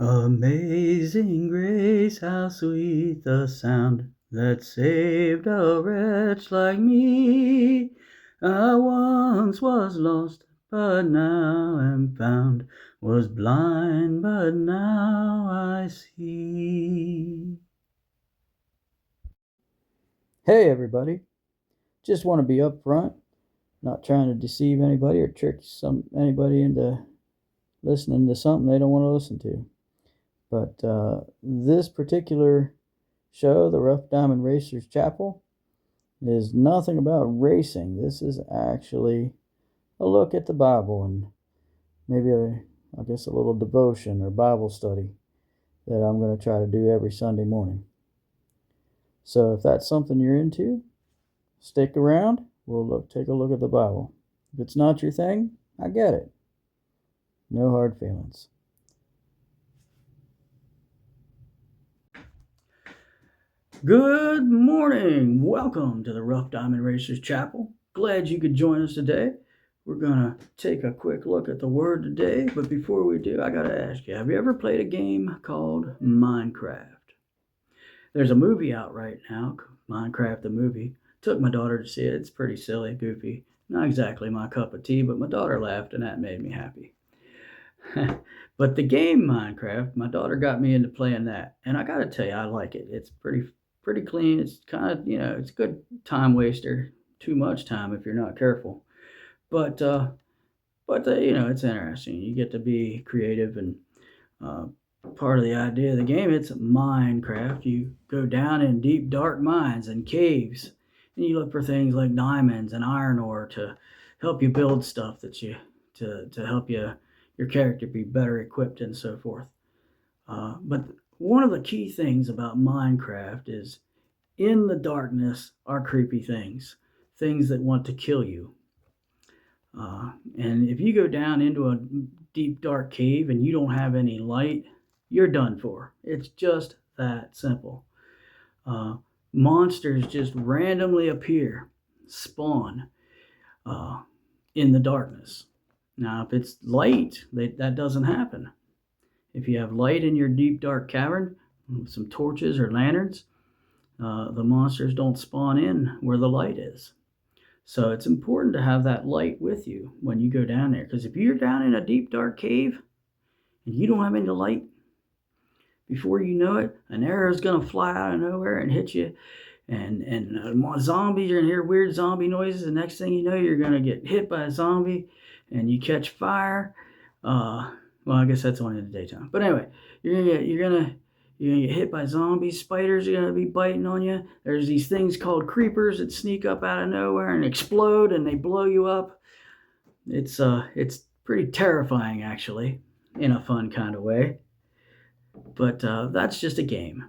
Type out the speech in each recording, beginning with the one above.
Amazing grace, how sweet the sound that saved a wretch like me. I once was lost, but now am found, was blind, but now I see. Hey everybody, just want to be upfront, not trying to deceive anybody or trick anybody into listening to something they don't want to listen to. But this particular show, the Rough Diamond Racers Chapel, is nothing about racing. This is actually a look at the Bible and maybe I guess a little devotion or Bible study that I'm going to try to do every Sunday morning. So if that's something you're into, stick around. We'll take a look at the Bible. If it's not your thing, I get it. No hard feelings. Good morning. Welcome to the Rough Diamond Racers Chapel. Glad you could join us today. We're going to take a quick look at the Word today, but before we do, I got to ask you, have you ever played a game called Minecraft? There's a movie out right now, Minecraft the movie. Took my daughter to see it. It's pretty silly, goofy. Not exactly my cup of tea, but my daughter laughed and that made me happy. But the game Minecraft, my daughter got me into playing that, and I got to tell you, I like it. It's pretty clean. It's kind of, it's a good time waster. Too much time if you're not careful. But it's interesting. You get to be creative, and part of the idea of the game, it's Minecraft. You go down in deep, dark mines and caves, and you look for things like diamonds and iron ore to help you build stuff to help your character be better equipped and so forth. But one of the key things about Minecraft is in the darkness are creepy things that want to kill you. And if you go down into a deep, dark cave and you don't have any light, you're done for. It's just that simple. Monsters just randomly appear, spawn in the darkness. Now, if it's light, that doesn't happen. If you have light in your deep, dark cavern, with some torches or lanterns, the monsters don't spawn in where the light is. So it's important to have that light with you when you go down there. Because if you're down in a deep, dark cave and you don't have any light, before you know it, an arrow is going to fly out of nowhere and hit you. And zombies, you're going to hear weird zombie noises. The next thing you know, you're going to get hit by a zombie and you catch fire. Well, I guess that's only in the daytime. But anyway, you're gonna get hit by zombies. Spiders are gonna be biting on you. There's these things called creepers that sneak up out of nowhere and explode, and they blow you up. It's pretty terrifying, actually, in a fun kind of way. But that's just a game.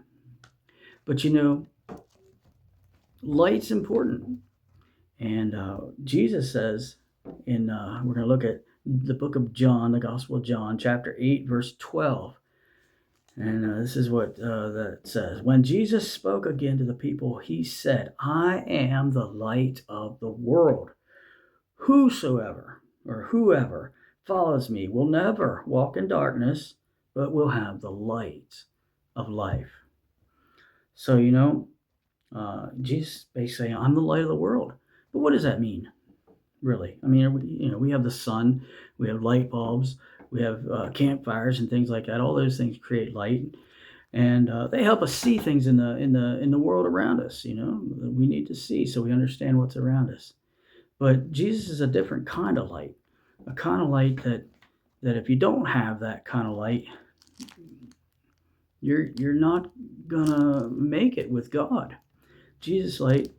But light's important, and Jesus says we're going to look at the book of John, the Gospel of John, chapter 8, verse 12. And this is what that says. When Jesus spoke again to the people, he said, I am the light of the world. Whosoever or whoever follows me will never walk in darkness, but will have the light of life. So, Jesus basically saying, I'm the light of the world. But what does that mean? Really, I mean, we have the sun, we have light bulbs, we have campfires and things like that. All those things create light, and they help us see things in the world around us. We need to see so we understand what's around us. But Jesus is a different kind of light, a kind of light that if you don't have that kind of light, you're not gonna make it with God. Jesus' light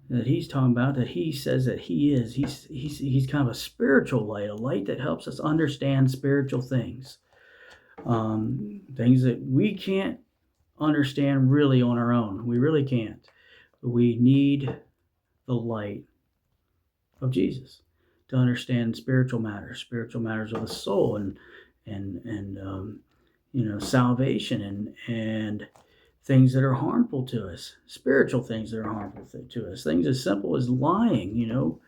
that he's talking about, that he says that he's kind of a spiritual light, a light that helps us understand spiritual things, things that we can't understand really on our own. We really can't. We need the light of Jesus to understand spiritual matters of the soul, and salvation, and things that are harmful to us, spiritual things that are harmful to us, things as simple as lying.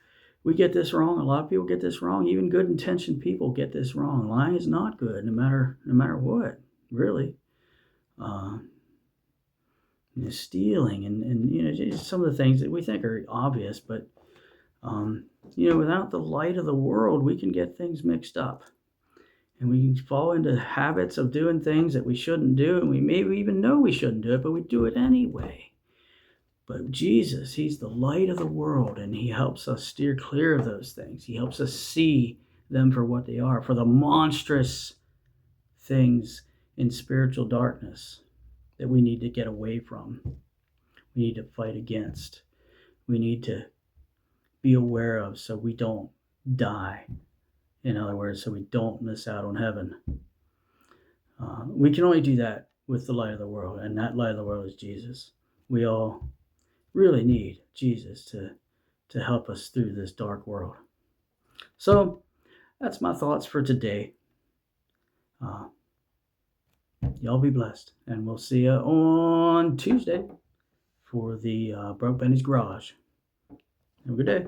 We get this wrong. A lot of people get this wrong. Even good intentioned people get this wrong. Lying is not good, no matter what. really. Stealing and just some of the things that we think are obvious, but without the light of the world, we can get things mixed up. And we can fall into habits of doing things that we shouldn't do, and we maybe even know we shouldn't do it, but we do it anyway. But Jesus, he's the light of the world, and he helps us steer clear of those things. He helps us see them for what they are, for the monstrous things in spiritual darkness that we need to get away from. We need to fight against. We need to be aware of so we don't die. In other words, so we don't miss out on heaven. We can only do that with the light of the world, and that light of the world is Jesus. We all really need Jesus to help us through this dark world. So that's my thoughts for today. Y'all be blessed, and we'll see you on Tuesday for the Broke Benny's Garage. Have a good day.